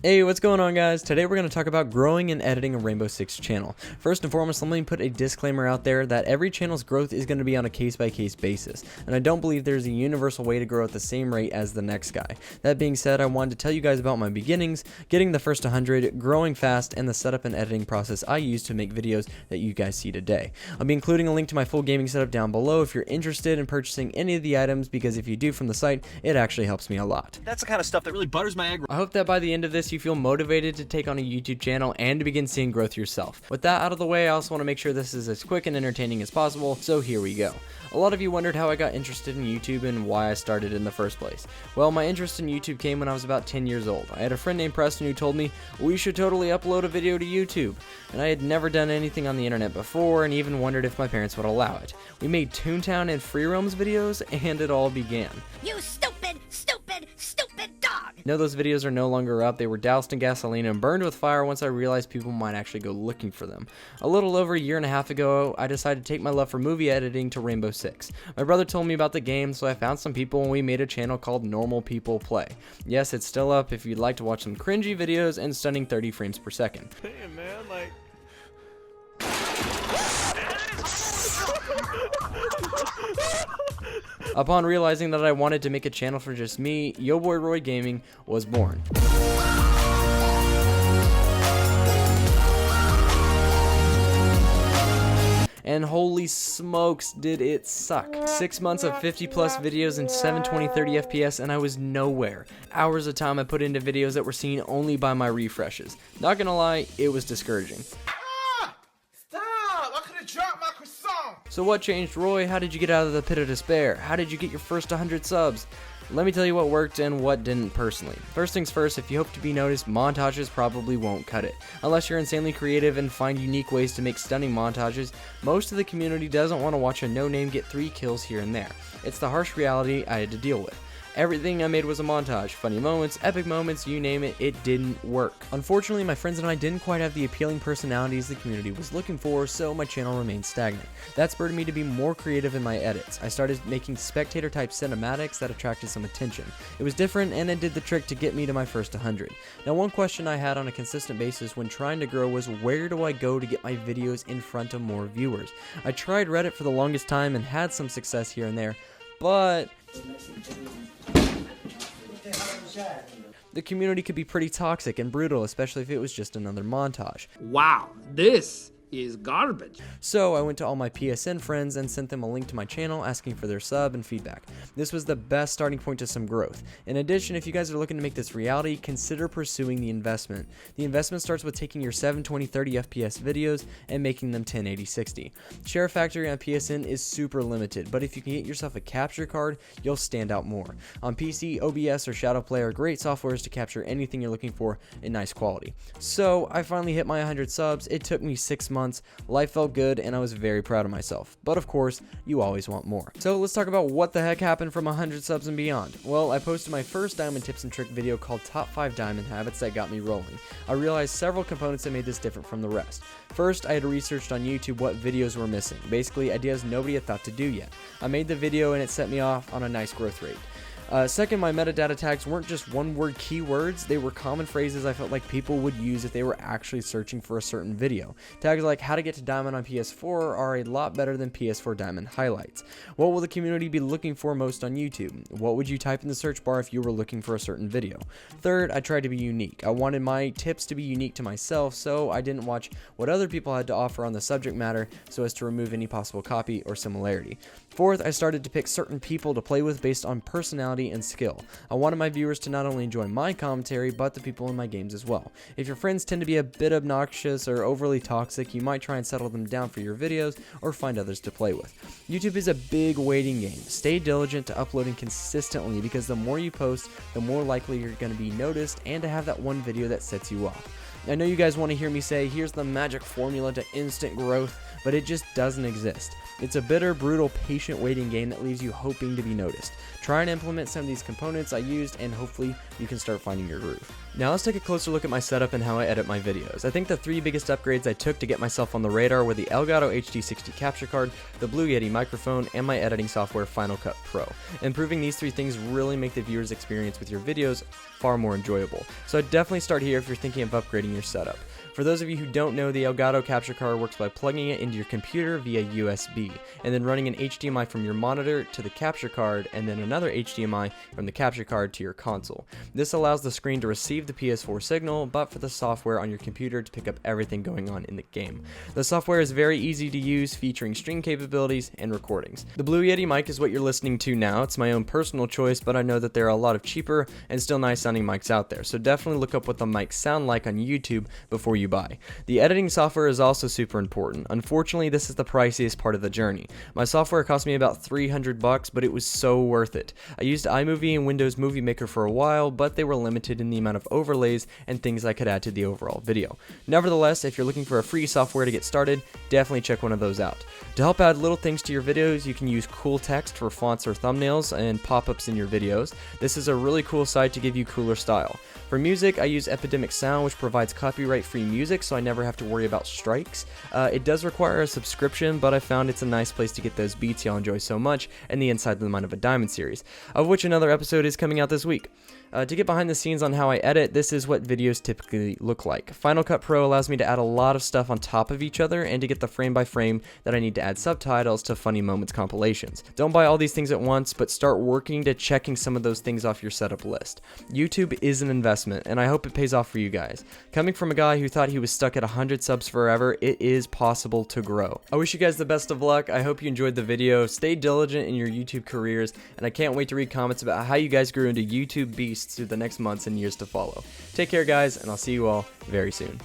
Hey, what's going on, guys? Today we're going to talk about growing and editing a Rainbow Six channel. First and foremost, let me put a disclaimer out there that every channel's growth is going to be on a case-by-case basis, and I don't believe there's a universal way to grow at the same rate as the next guy. That being said, I wanted to tell you guys about my beginnings, getting the first 100, growing fast, and the setup and editing process I use to make videos that you guys see today. I'll be including a link to my full gaming setup down below if you're interested in purchasing any of the items, because if you do from the site, it actually helps me a lot. That's the kind of stuff that really butters my egg. I hope that by the end of this you feel motivated to take on a YouTube channel and to begin seeing growth yourself. With that out of the way, I also want to make sure this is as quick and entertaining as possible, so here we go. A lot of you wondered how I got interested in YouTube and why I started in the first place. Well, my interest in YouTube came when I was about 10 years old. I had a friend named Preston who told me we should totally upload a video to YouTube, and I had never done anything on the internet before and even wondered if my parents would allow it. We made Toontown and Free Roams videos, and it all began. You stupid, stupid, stupid dog! No, those videos are no longer up. They were doused in gasoline and burned with fire once I realized people might actually go looking for them. A little over a year and a half ago, I decided to take my love for movie editing to Rainbow Six. My brother told me about the game, so I found some people and we made a channel called Normal People Play. Yes, it's still up if you'd like to watch some cringy videos and stunning 30 frames per second. Damn, man, like... Upon realizing that I wanted to make a channel for just me, Yo Boy Roy Gaming was born. And holy smokes, did it suck. 6 months of 50 plus videos and 720-30 FPS and I was nowhere. Hours of time I put into videos that were seen only by my refreshes. Not gonna lie, it was discouraging. So what changed, Roy? How did you get out of the pit of despair? How did you get your first 100 subs? Let me tell you what worked and what didn't personally. First things first, if you hope to be noticed, montages probably won't cut it. Unless you're insanely creative and find unique ways to make stunning montages, most of the community doesn't want to watch a no-name get 3 kills here and there. It's the harsh reality I had to deal with. Everything I made was a montage. Funny moments, epic moments, you name it, it didn't work. Unfortunately, my friends and I didn't quite have the appealing personalities the community was looking for, so my channel remained stagnant. That spurred me to be more creative in my edits. I started making spectator-type cinematics that attracted some attention. It was different, and it did the trick to get me to my first 100. Now, one question I had on a consistent basis when trying to grow was, where do I go to get my videos in front of more viewers? I tried Reddit for the longest time and had some success here and there, but the community could be pretty toxic and brutal, especially if it was just another montage. Wow, this is garbage. So I went to all my PSN friends and sent them a link to my channel asking for their sub and feedback. This was the best starting point to some growth. In addition, if you guys are looking to make this reality, consider pursuing the investment. The investment starts with taking your 720-30 FPS videos and making them 1080-60. Share factory on PSN is super limited, but if you can get yourself a capture card, you'll stand out more. On PC, OBS or Shadowplay are great softwares to capture anything you're looking for in nice quality. So I finally hit my 100 subs. It took me 6 months. Life felt good and I was very proud of myself. But of course, you always want more. So let's talk about what the heck happened from 100 subs and beyond. Well, I posted my first diamond tips and trick video called Top 5 Diamond Habits that got me rolling. I realized several components that made this different from the rest. First, I had researched on YouTube what videos were missing. Basically, ideas nobody had thought to do yet. I made the video and it set me off on a nice growth rate. Second, my metadata tags weren't just one-word keywords, they were common phrases I felt like people would use if they were actually searching for a certain video. Tags like how to get to diamond on PS4 are a lot better than PS4 diamond highlights. What will the community be looking for most on YouTube? What would you type in the search bar if you were looking for a certain video? Third, I tried to be unique. I wanted my tips to be unique to myself, so I didn't watch what other people had to offer on the subject matter so as to remove any possible copy or similarity. Fourth, I started to pick certain people to play with based on personality and skill. I wanted my viewers to not only enjoy my commentary, but the people in my games as well. If your friends tend to be a bit obnoxious or overly toxic, you might try and settle them down for your videos or find others to play with. YouTube is a big waiting game. Stay diligent to uploading consistently because the more you post, the more likely you're going to be noticed and to have that one video that sets you off. I know you guys want to hear me say, here's the magic formula to instant growth, but it just doesn't exist. It's a bitter, brutal, patient waiting game that leaves you hoping to be noticed. Try and implement some of these components I used and hopefully you can start finding your groove. Now let's take a closer look at my setup and how I edit my videos. I think the 3 biggest upgrades I took to get myself on the radar were the Elgato HD60 capture card, the Blue Yeti microphone, and my editing software Final Cut Pro. Improving these 3 things really make the viewer's experience with your videos far more enjoyable. So I'd definitely start here if you're thinking of upgrading your setup. For those of you who don't know, the Elgato capture card works by plugging it into your computer via USB, and then running an HDMI from your monitor to the capture card, and then another HDMI from the capture card to your console. This allows the screen to receive the PS4 signal, but for the software on your computer to pick up everything going on in the game. The software is very easy to use, featuring stream capabilities and recordings. The Blue Yeti mic is what you're listening to now. It's my own personal choice, but I know that there are a lot of cheaper and still nice sounding mics out there, so definitely look up what the mics sound like on YouTube before you buy. The editing software is also super important. Unfortunately, this is the priciest part of the journey. My software cost me about $300, but it was so worth it. I used iMovie and Windows Movie Maker for a while, but they were limited in the amount of overlays and things I could add to the overall video. Nevertheless, if you're looking for a free software to get started, definitely check one of those out. To help add little things to your videos, you can use cool text for fonts or thumbnails and pop-ups in your videos. This is a really cool site to give you cooler style. For music, I use Epidemic Sound, which provides copyright-free music, so I never have to worry about strikes. It does require a subscription, but I found it's a nice place to get those beats y'all enjoy so much, and the Inside the Mind of a Diamond series, of which another episode is coming out this week. To get behind the scenes on how I edit, this is what videos typically look like. Final Cut Pro allows me to add a lot of stuff on top of each other and to get the frame by frame that I need to add subtitles to Funny Moments compilations. Don't buy all these things at once, but start working to checking some of those things off your setup list. YouTube is an investment, and I hope it pays off for you guys. Coming from a guy who thought he was stuck at 100 subs forever, it is possible to grow. I wish you guys the best of luck. I hope you enjoyed the video. Stay diligent in your YouTube careers, and I can't wait to read comments about how you guys grew into YouTube beasts through the next months and years to follow. Take care, guys, and I'll see you all very soon.